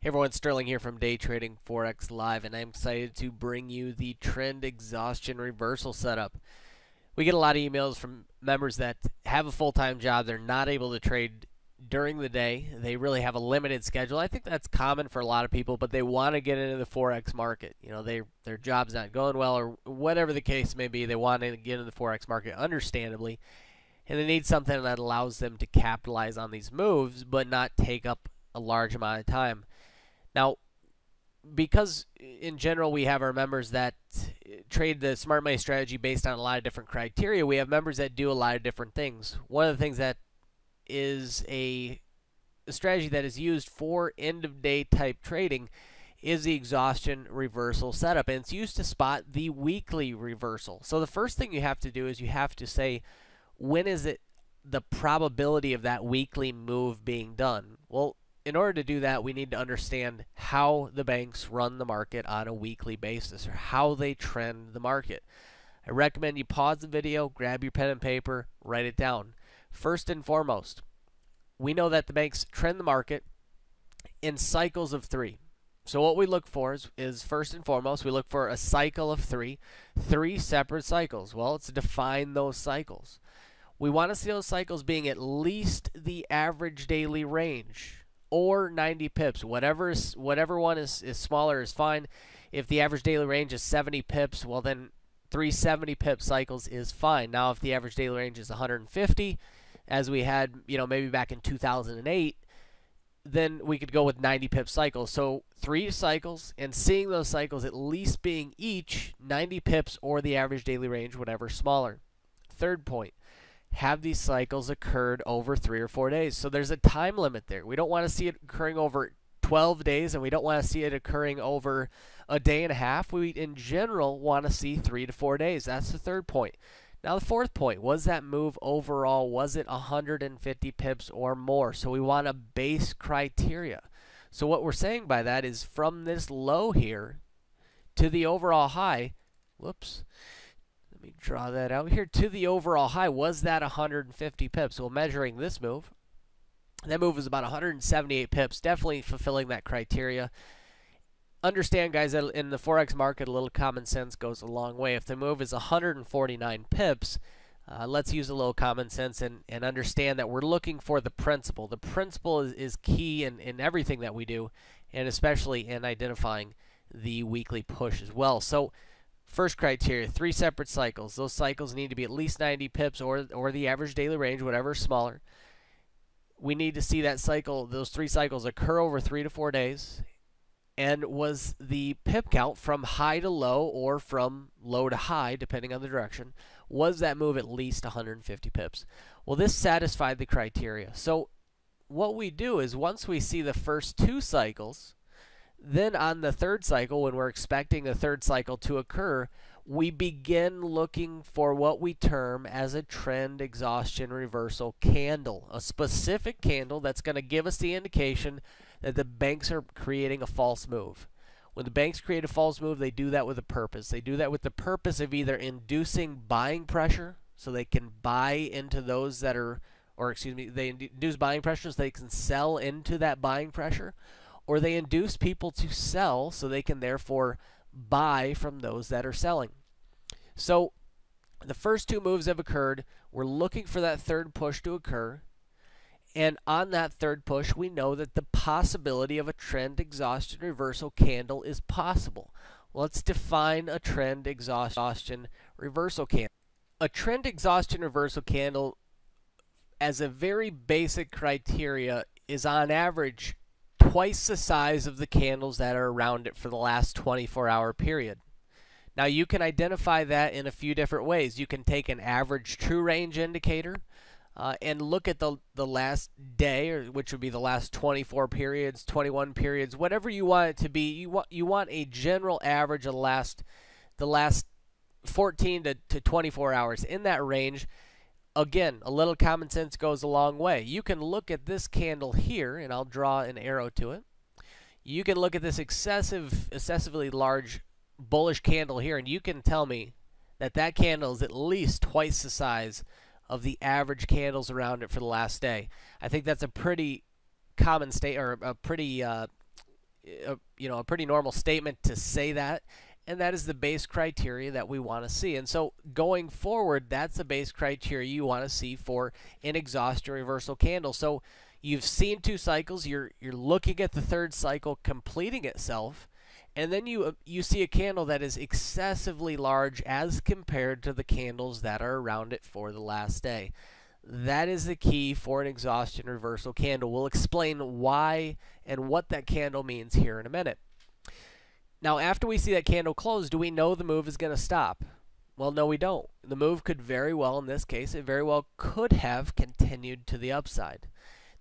Hey everyone, Sterling here from Day Trading Forex Live, and I'm excited to bring you the trend exhaustion reversal setup. We get a lot of emails from members that have a full-time job. They're not able to trade during the day. They really have a limited schedule. I think that's common for a lot of people, but they want to get into the Forex market. You know, their job's not going well, or whatever the case may be. They want to get into the Forex market, understandably, and they need something that allows them to capitalize on these moves, but not take up a large amount of time. Now, because in general we have our members that trade the smart money strategy based on a lot of different criteria, we have members that do a lot of different things. One of the things that is a strategy that is used for end-of-day type trading is the exhaustion reversal setup, and it's used to spot the weekly reversal. So the first thing you have to do is you have to say, when is it the probability of that weekly move being done? Well, in order to do that, we need to understand how the banks run the market on a weekly basis, or how they trend the market. I recommend you pause the video, grab your pen and paper, write it down. First and foremost, we know that the banks trend the market in cycles of 3. So what we look for is first and foremost, we look for a cycle of 3 separate cycles. Well, let's define those cycles. We want to see those cycles being at least the average daily range, or 90 pips. Whatever one is smaller is fine. If the average daily range is 70 pips, well then 3 70 pip cycles is fine. Now if the average daily range is 150, as we had, maybe back in 2008, then we could go with 90 pip cycles. So 3 cycles, and seeing those cycles at least being each 90 pips or the average daily range, whatever smaller. Third point, have these cycles occurred over 3 or 4 days. So there's a time limit there. We don't want to see it occurring over 12 days, and we don't want to see it occurring over a day and a half. We, in general, want to see 3 to 4 days. That's the third point. Now, the fourth point, was that move overall, was it 150 pips or more? So we want a base criteria. So what we're saying by that is from this low here to the overall high, whoops, let me draw that out here, to the overall high, was that 150 pips? Well, measuring this move, that move was about 178 pips, definitely fulfilling that criteria. Understand, guys, that in the Forex market, a little common sense goes a long way. If the move is 149 pips, let's use a little common sense and understand that we're looking for the principal. The principal is key in everything that we do, and especially in identifying the weekly push as well. So first criteria, 3 separate cycles. Those cycles need to be at least 90 pips or the average daily range, whatever is smaller. We need to see that cycle, those 3 cycles occur over 3 to 4 days. And was the pip count from high to low, or from low to high, depending on the direction, was that move at least 150 pips? Well, this satisfied the criteria. So what we do is, once we see the first 2 cycles, then on the third cycle, when we're expecting the third cycle to occur, we begin looking for what we term as a trend exhaustion reversal candle, a specific candle that's going to give us the indication that the banks are creating a false move. When the banks create a false move, they do that with a purpose. They do that with the purpose of either inducing buying pressure, so they can buy into those that are, or excuse me, they induce buying pressure so they can sell into that buying pressure, or they induce people to sell so they can therefore buy from those that are selling. So the first 2 moves have occurred. We're looking for that third push to occur. And on that third push, we know that the possibility of a trend exhaustion reversal candle is possible. Let's define a trend exhaustion reversal candle. A trend exhaustion reversal candle, as a very basic criteria, is on average twice the size of the candles that are around it for the last 24-hour period. Now, you can identify that in a few different ways. You can take an average true range indicator and look at the last day, or which would be the last 24 periods, 21 periods, whatever you want it to be. You want a general average of the last 14 to 24 hours, in that range. Again, a little common sense goes a long way. You can look at this candle here, and I'll draw an arrow to it. You can look at this excessively large bullish candle here, and you can tell me that that candle is at least twice the size of the average candles around it for the last day. I think that's a pretty common state, or a pretty a pretty normal statement to say that, and that is the base criteria that we want to see. And so going forward, that's the base criteria you want to see for an exhaustion reversal candle. So you've seen 2 cycles, you're looking at the 3rd cycle completing itself, and then you see a candle that is excessively large as compared to the candles that are around it for the last day. That is the key for an exhaustion reversal candle. We'll explain why and what that candle means here in a minute. Now, after we see that candle close, do we know the move is going to stop? Well, no, we don't. The move could very well, in this case, it very well could have continued to the upside.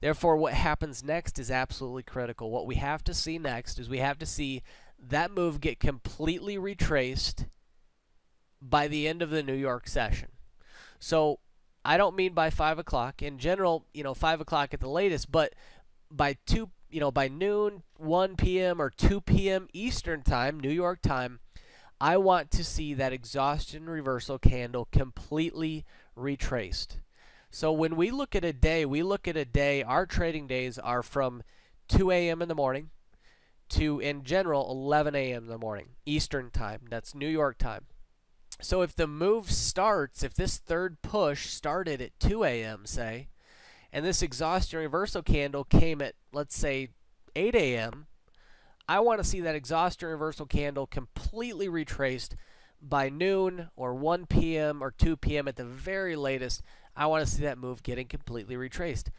Therefore, what happens next is absolutely critical. What we have to see next is we have to see that move get completely retraced by the end of the New York session. So I don't mean by 5 o'clock. In general, 5 o'clock at the latest, but by by noon, 1 p.m. or 2 p.m. Eastern time, New York time, I want to see that exhaustion reversal candle completely retraced. So when we look at a day, our trading days are from 2 a.m. in the morning to, in general, 11 a.m. in the morning, Eastern time. That's New York time. So if the move starts, if this 3rd push started at 2 a.m., say, and this exhaustion reversal candle came at, let's say, 8 a.m., I want to see that exhaustion reversal candle completely retraced by noon or 1 p.m. or 2 p.m. at the very latest. I want to see that move getting completely retraced.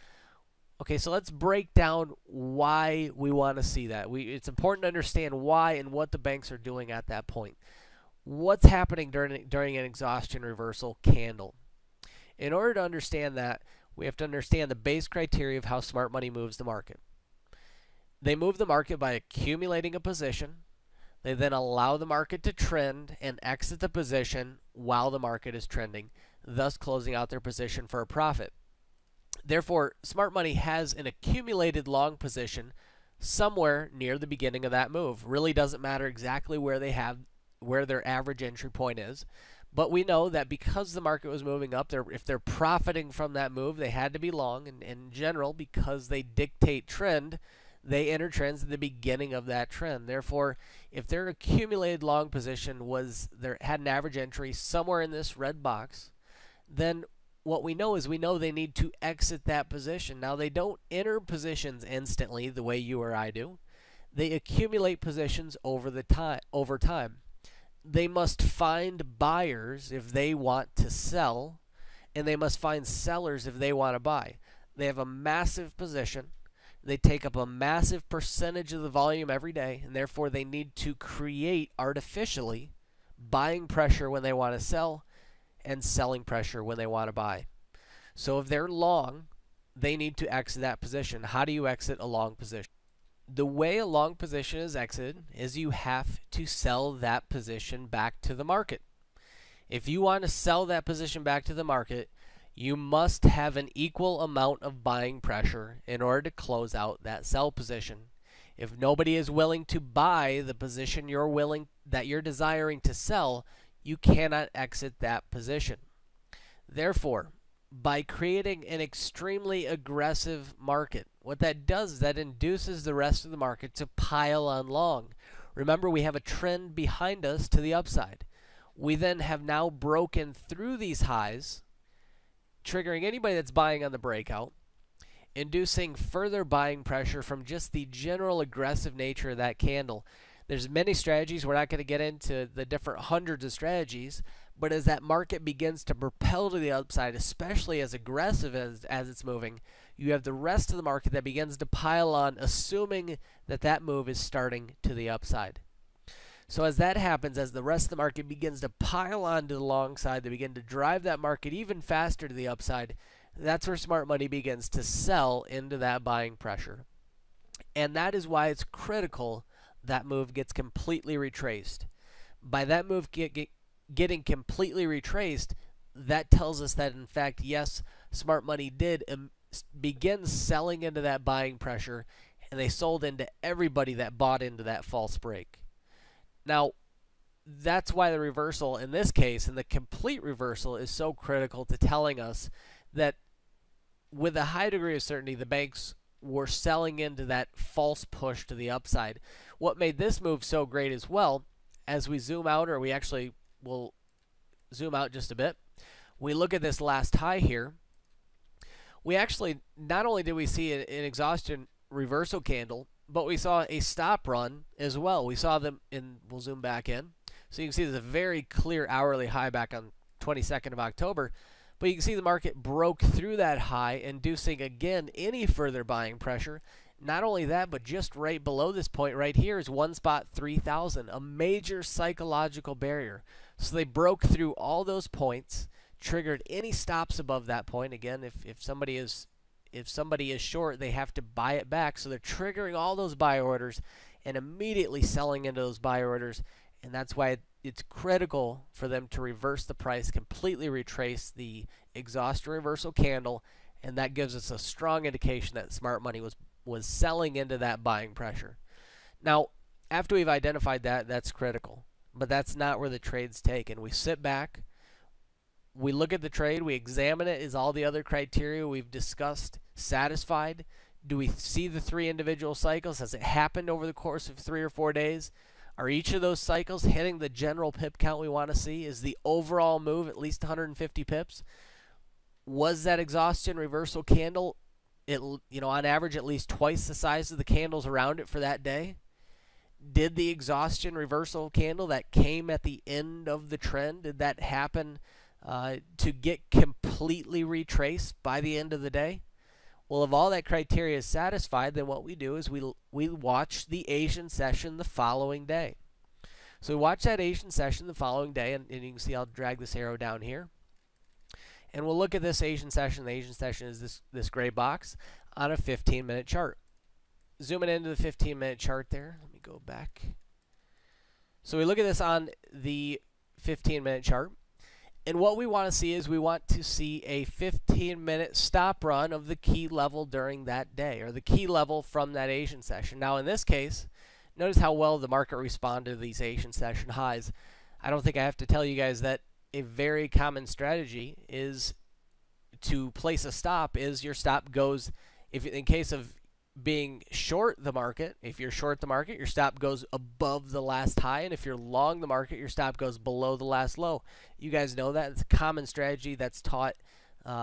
Okay, so let's break down why we want to see that. It's important to understand why and what the banks are doing at that point. What's happening during an exhaustion reversal candle? In order to understand that, we have to understand the base criteria of how smart money moves the market. They move the market by accumulating a position. They then allow the market to trend and exit the position while the market is trending, thus closing out their position for a profit. Therefore, smart money has an accumulated long position somewhere near the beginning of that move. Really doesn't matter exactly where their average entry point is. But we know that because the market was moving up, if they're profiting from that move, they had to be long. And in general, because they dictate trend, they enter trends at the beginning of that trend. Therefore, if their accumulated long position had an average entry somewhere in this red box, then what we know is they need to exit that position. Now, they don't enter positions instantly the way you or I do. They accumulate positions over time. They must find buyers if they want to sell, and they must find sellers if they want to buy. They have a massive position. They take up a massive percentage of the volume every day, and therefore they need to create artificially buying pressure when they want to sell and selling pressure when they want to buy. So if they're long, they need to exit that position. How do you exit a long position? The way a long position is exited is you have to sell that position back to the market. If you want to sell that position back to the market, you must have an equal amount of buying pressure in order to close out that sell position. If nobody is willing to buy the position that you're desiring to sell, you cannot exit that position. Therefore, by creating an extremely aggressive market, what that does is that induces the rest of the market to pile on long. Remember, we have a trend behind us to the upside. We then have now broken through these highs, triggering anybody that's buying on the breakout, inducing further buying pressure from just the general aggressive nature of that candle. There's many strategies. We're not going to get into the different hundreds of strategies, but as that market begins to propel to the upside, especially as aggressive as it's moving, you have the rest of the market that begins to pile on, assuming that that move is starting to the upside. So as that happens, as the rest of the market begins to pile on to the long side, they begin to drive that market even faster to the upside, that's where smart money begins to sell into that buying pressure. And that is why it's critical that move gets completely retraced. By that move getting completely retraced, that tells us that, in fact, yes, smart money did begin selling into that buying pressure, and they sold into everybody that bought into that false break. Now, that's why the reversal in this case, and the complete reversal, is so critical to telling us that with a high degree of certainty, the banks were selling into that false push to the upside. What made this move so great as well, as we zoom out, or we actually will zoom out just a bit, we look at this last high here. We actually, not only did we see an exhaustion reversal candle, but we saw a stop run as well. We saw them in, we'll zoom back in. So you can see there's a very clear hourly high back on 22nd of October. But you can see the market broke through that high, inducing again any further buying pressure. Not only that, but just right below this point right here is one spot 3,000, a major psychological barrier. So they broke through all those points, triggered any stops above that point. Again, if somebody is short, they have to buy it back. So they're triggering all those buy orders and immediately selling into those buy orders. And that's why it's critical for them to reverse the price, completely retrace the exhaustion reversal candle, and that gives us a strong indication that smart money was selling into that buying pressure. Now, after we've identified that, that's critical. But that's not where the trade's taken. We sit back, we look at the trade, we examine it. Is all the other criteria we've discussed satisfied? Do we see the 3 individual cycles? Has it happened over the course of 3 or 4 days? Are each of those cycles hitting the general pip count we want to see? Is the overall move at least 150 pips? Was that exhaustion reversal candle, on average, at least twice the size of the candles around it for that day? Did the exhaustion reversal candle that came at the end of the trend, did that happen to get completely retraced by the end of the day? Well, if all that criteria is satisfied, then what we do is we watch the Asian session the following day. So we watch that Asian session the following day, and you can see I'll drag this arrow down here. And we'll look at this Asian session. The Asian session is this gray box on a 15-minute chart. Zooming into the 15-minute chart there. Let me go back. So we look at this on the 15-minute chart. And what we want to see is we want to see a 15-minute stop run of the key level during that day, or the key level from that Asian session. Now, in this case, notice how well the market responded to these Asian session highs. I don't think I have to tell you guys that a very common strategy is to place a stop is your stop goes, if in case of being short the market, if you're short the market, your stop goes above the last high, and if you're long the market, your stop goes below the last low. You guys know that. It's a common strategy that's taught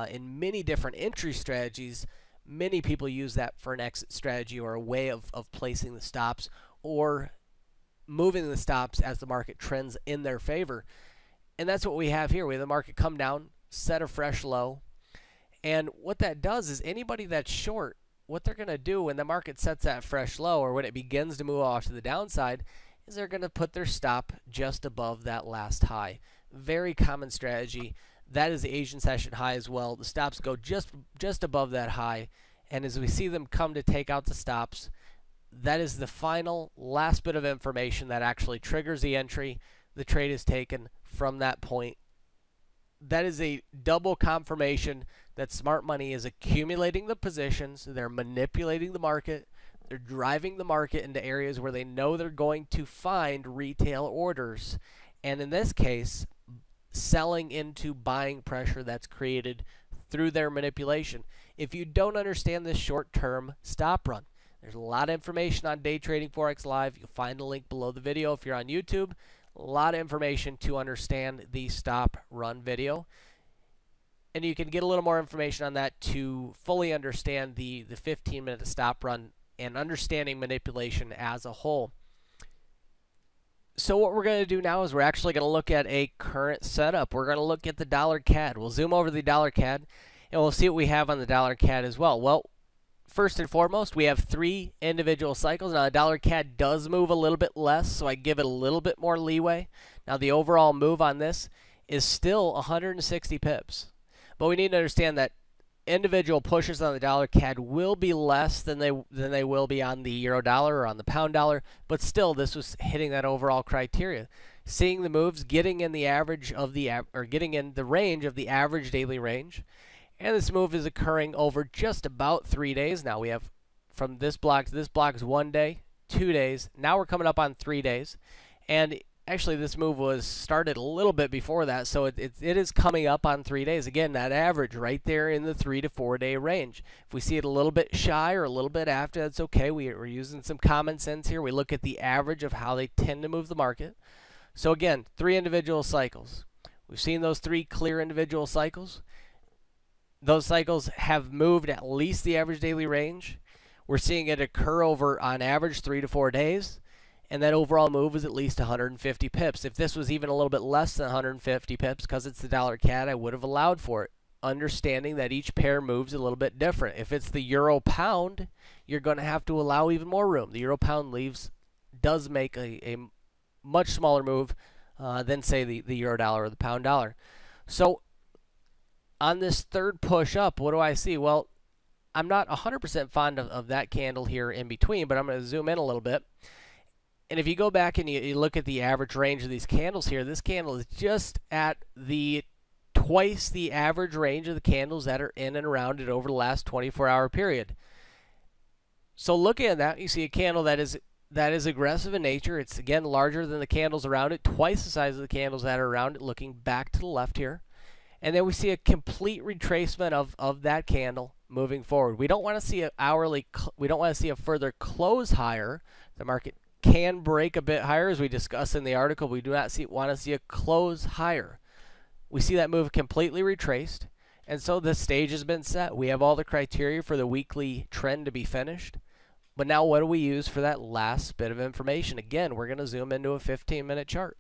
in many different entry strategies. Many people use that for an exit strategy or a way of placing the stops or moving the stops as the market trends in their favor. And that's what we have here. We have the market come down, set a fresh low, and what that does is anybody that's short, what they're going to do when the market sets that fresh low, or when it begins to move off to the downside, is they're going to put their stop just above that last high. Very common strategy. That is the Asian session high as well. The stops go just above that high, and as we see them come to take out the stops, that is the final last bit of information that actually triggers the entry. The trade is taken from that point. That is a double confirmation that smart money is accumulating the positions, they're manipulating the market, they're driving the market into areas where they know they're going to find retail orders. And in this case, selling into buying pressure that's created through their manipulation. If you don't understand this short-term stop run, there's a lot of information on Day Trading Forex Live. You'll find a link below the video if you're on YouTube. A lot of information to understand the stop run video. And you can get a little more information on that to fully understand the 15-minute stop run and understanding manipulation as a whole. So what we're going to do now is we're actually going to look at a current setup. We're going to look at the dollar CAD. We'll zoom over to the dollar CAD and we'll see what we have on the dollar CAD as well. Well, first and foremost, we have 3 individual cycles. Now, the dollar CAD does move a little bit less, so I give it a little bit more leeway. Now, the overall move on this is still 160 pips. But we need to understand that individual pushes on the dollar CAD will be less than they will be on the euro dollar or on the pound dollar, but still this was hitting that overall criteria. Seeing the moves, getting in the average of getting in the range of the average daily range. And this move is occurring over just about 3 days. Now we have from this block to this block is 1 day, 2 days. Now we're coming up on 3 days. And Actually, this move was started a little bit before that, so it is coming up on 3 days. Again, that average right there in the 3 to 4 day range. If we see it a little bit shy or a little bit after, that's okay. We're using some common sense here. We look at the average of how they tend to move the market. So again, 3 individual cycles. We've seen those 3 clear individual cycles. Those cycles have moved at least the average daily range. We're seeing it occur over, on average, 3 to 4 days. And that overall move is at least 150 pips. If this was even a little bit less than 150 pips, because it's the dollar CAD, I would have allowed for it, understanding that each pair moves a little bit different. If it's the euro pound, you're going to have to allow even more room. The euro pound does make a much smaller move than, say, the euro dollar or the pound dollar. So on this third push up, what do I see? Well, I'm not 100% fond of that candle here in between, but I'm going to zoom in a little bit. And if you go back and you look at the average range of these candles here, this candle is just at twice the average range of the candles that are in and around it over the last 24-hour period. So looking at that, you see a candle that is aggressive in nature. It's, again, larger than the candles around it, twice the size of the candles that are around it, looking back to the left here. And then we see a complete retracement of that candle moving forward. We don't want to see we don't want to see a further close higher. The market can break a bit higher, as we discussed in the article. We do not want to see a close higher. We see that move completely retraced, and so the stage has been set. We have all the criteria for the weekly trend to be finished. But now what do we use for that last bit of information? Again, we're going to zoom into a 15-minute chart.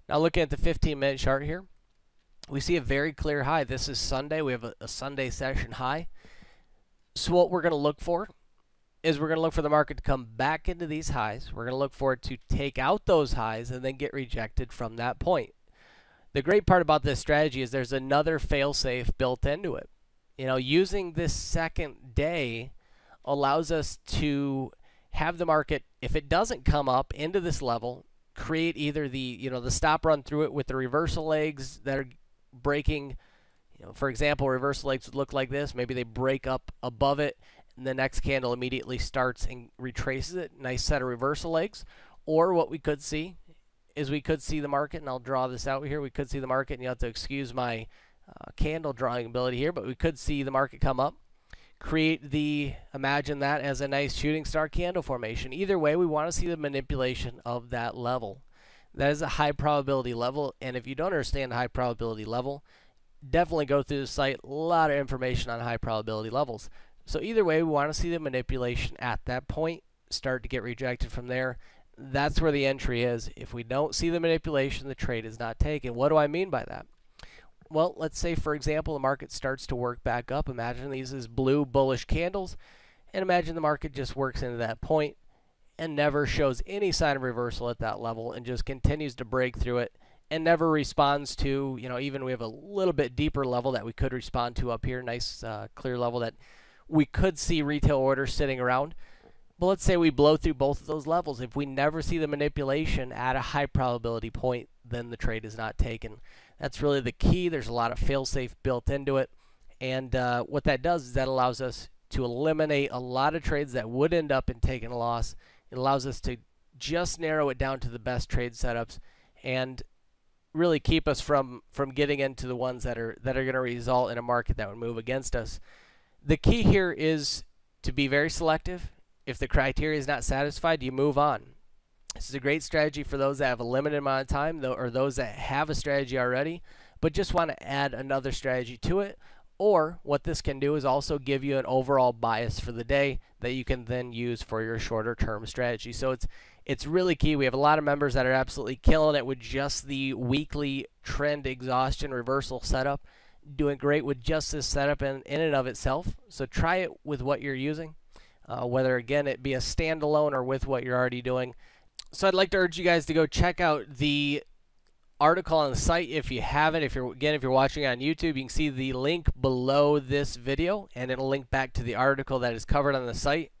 Now looking at the 15-minute chart here, we see a very clear high. This is Sunday. We have a Sunday session high. So what we're going to look for is we're going to look for the market to come back into these highs. We're going to look for it to take out those highs and then get rejected from that point. The great part about this strategy is there's another fail-safe built into it. You know, using this second day allows us to have the market, if it doesn't come up into this level, create either the stop run through it with the reversal legs that are breaking. For example, reversal legs would look like this. Maybe they break up above it, and the next candle immediately starts and retraces it. Nice set of reversal legs. Or what we could see is we could see the market, and I'll draw this out here. We could see the market, and you have to excuse my candle drawing ability here, but we could see the market come up, imagine that as a nice shooting star candle formation. Either way, we want to see the manipulation of that level. That is a high probability level, and if you don't understand the high probability level, definitely go through the site. A lot of information on high probability levels. So either way, we want to see the manipulation at that point start to get rejected from there. That's where the entry is. If we don't see the manipulation, the trade is not taken. What do I mean by that? Well, let's say, for example, the market starts to work back up. Imagine these as blue bullish candles, and imagine the market just works into that point and never shows any sign of reversal at that level and just continues to break through it and never responds to, even we have a little bit deeper level that we could respond to up here. Nice clear level that we could see retail orders sitting around. But let's say we blow through both of those levels. If we never see the manipulation at a high probability point, then the trade is not taken. That's really the key. There's a lot of fail-safe built into it. And what that does is that allows us to eliminate a lot of trades that would end up in taking a loss. It allows us to just narrow it down to the best trade setups and really keep us from getting into the ones that are going to result in a market that would move against us. The key here is to be very selective. If the criteria is not satisfied, you move on. This is a great strategy for those that have a limited amount of time, or those that have a strategy already, but just want to add another strategy to it. Or what this can do is also give you an overall bias for the day that you can then use for your shorter term strategy. So it's really key. We have a lot of members that are absolutely killing it with just the weekly trend exhaustion reversal setup, doing great with just this setup in and of itself. So try it with what you're using, whether, again, it be a standalone or with what you're already doing. So I'd like to urge you guys to go check out the article on the site if you haven't. If you're watching on YouTube, you can see the link below this video, and it'll link back to the article that is covered on the site.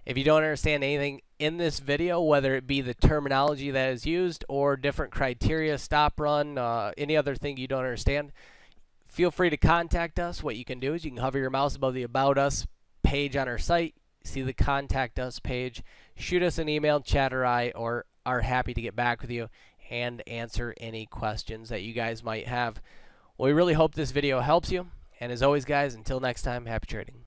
If you don't understand anything in this video, whether it be the terminology that is used or different criteria, stop run, any other thing you don't understand, feel free to contact us. What you can do is you can hover your mouse above the About Us page on our site, see the Contact Us page, shoot us an email, chat, or are happy to get back with you and answer any questions that you guys might have. Well, we really hope this video helps you. And as always, guys, until next time, happy trading.